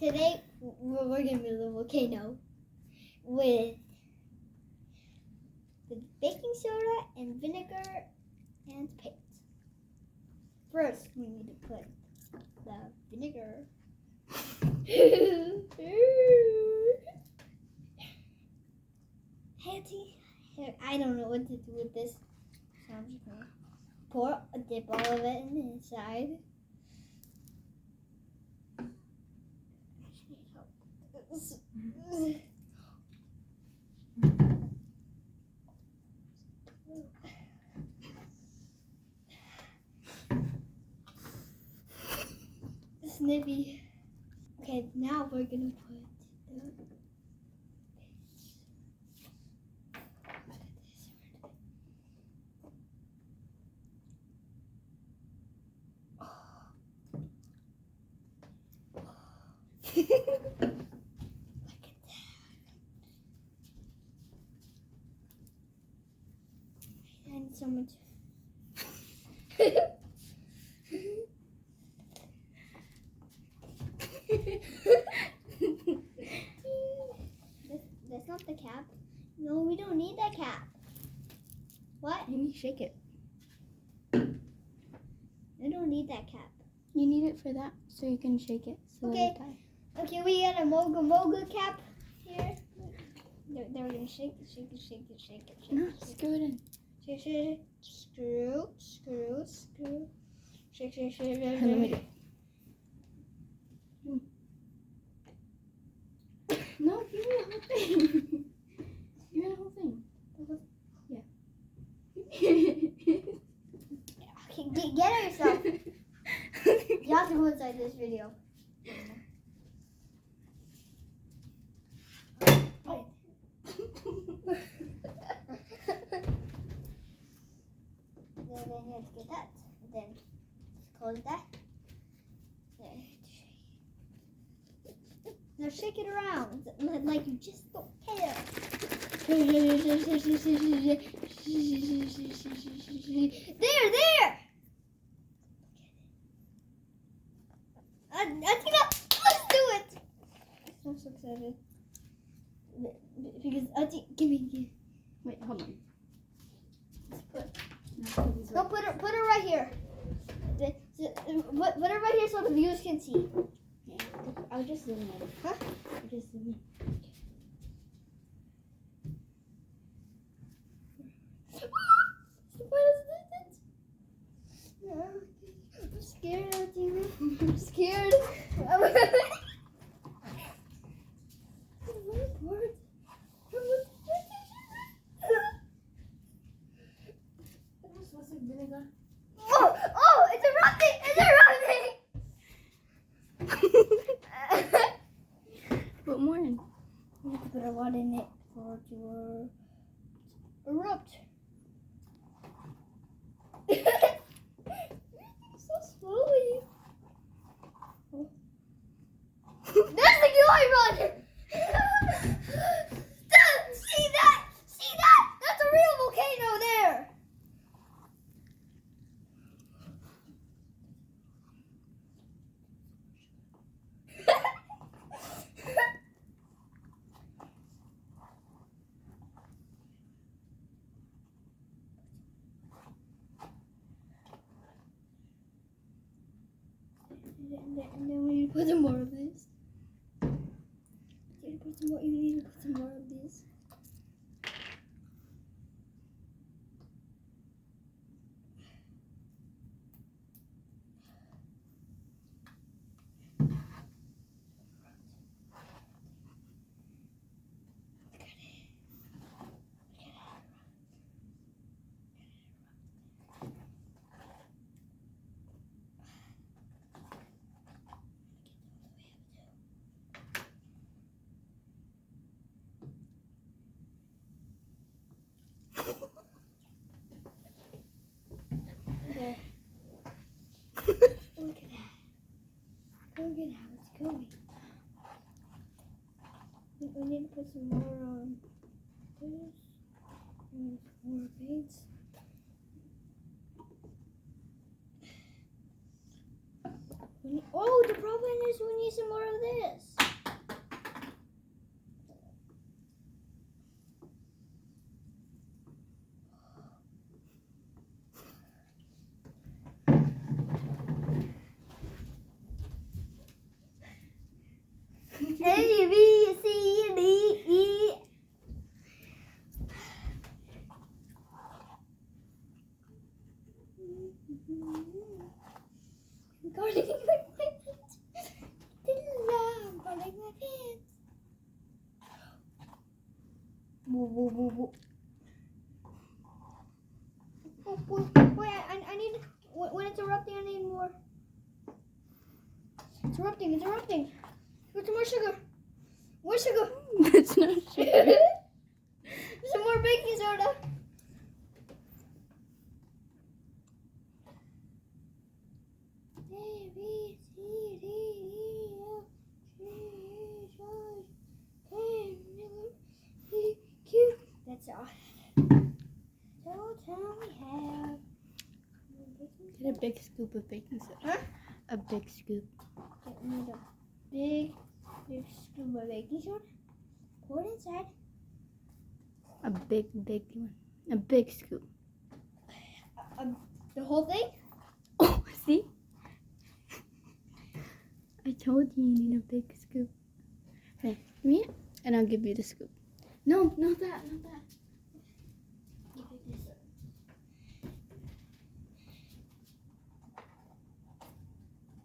Today we're gonna build a volcano with the baking soda and vinegar and paint. First, we need to put the vinegar. I don't know what to do with this. So I'm just gonna dip all of it in the inside. Snippy. Okay, now we're gonna put Look at that. And so much. That's not the cap. No, we don't need that cap. What? You need to shake it. I don't need that cap. You need it for that, so you can shake it. So Okay. Okay, we got a moga cap here. Then we're gonna shake it. No, screw it in. Shake. Screw. Shake. Let me do it. No, give me the whole thing. Give me the whole thing. Yeah. Okay, get it yourself. You have to go inside this video. Then you have to get that. Then close that. Now shake it around like you just don't care. There! Atina, let's do it! I'm so excited. Because give me. Wait, hold on. No, put it right here. Put it right here so the viewers can see. Yeah, I'll just zoom in. Huh? I'll just zoom in. I'm scared, Atina. I'm scared. Vinegar. Oh, it's erupting! Put more in. We have to put a lot in it for it to erupt. So slowly. There's the glory run! See that? That's a real volcano there! And then we need to put some more of this. You need to put some more of this. There. Look at that. Look at how it's going. We need to put some more on this. And more paints. Oh, the problem is we need some more of this. A, B, C, D, E. I'm going my pants. I'm going my pants. Woo, woo, woo, woo. Wait, I need, when it's erupting, I need more. It's erupting, it's erupting. Where's some more sugar? More sugar. That's not sugar. Some more baking soda. A, B, C, D, E, F, G, H, I, K, L, M, N, Q. That's all. So we have. Get a big scoop of baking soda. Huh? A big scoop. I need a big scoop of baking soda. Pour it inside. A big one. A big scoop. The whole thing? Oh, see? I told you you need a big scoop. Okay, give me it, and I'll give you the scoop. No, not that, not that. Give it this.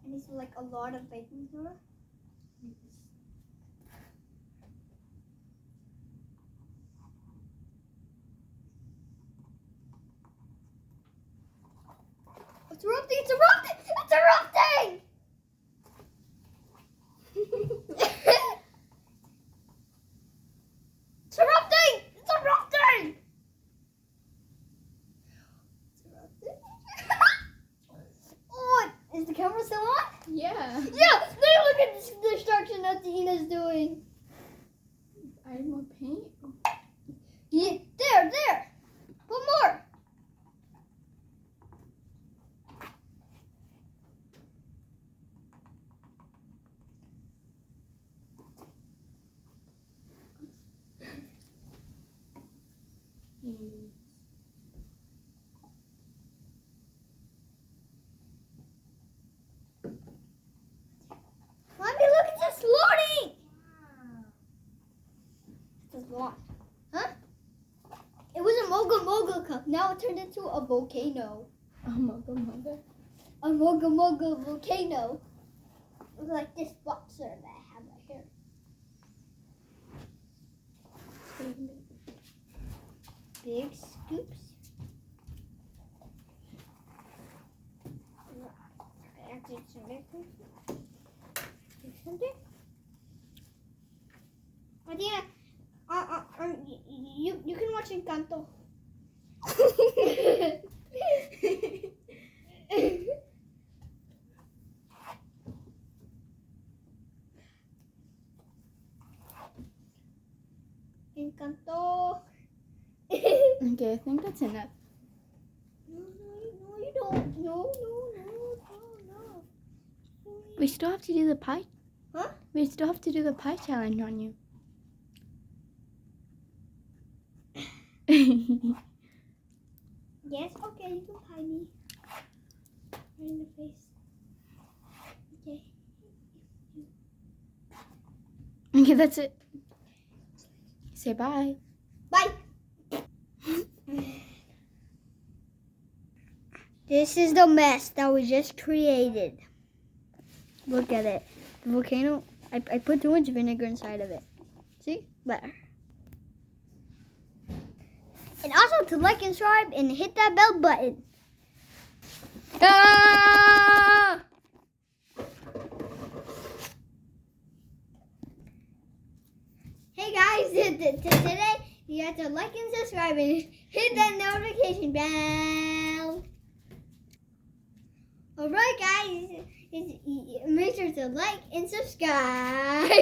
And it's like a lot of baking soda. It's erupting! It's erupting! It's erupting! It's erupting! It's erupting! It's erupting. Oh, is the camera still on? Yeah. Yeah! Look at the destruction that Ina's doing. I have more paint. Yeah, there! One more! Mommy, look, it's just loading! It's just lost. Huh? It was a moga cup. Now it turned into a volcano. Oh, mother. A moga volcano. Like this boxer that I have right here. Big scoops. Actually, it's something. Martina, you can watch Encanto. Encanto. Okay, I think that's enough. No, you don't. No. We still have to do the pie. Huh? We still have to do the pie challenge on you. Yes, okay, you can pie me. Right in the face. Okay. Okay, that's it. Say bye. Bye. This is the mess that we just created. Look at it. The volcano, I put too much vinegar inside of it. See? Better. And also to like and subscribe and hit that bell button. Ah! Hey guys, today you have to like and subscribe and hit that notification bell. Alright guys, make sure to like and subscribe.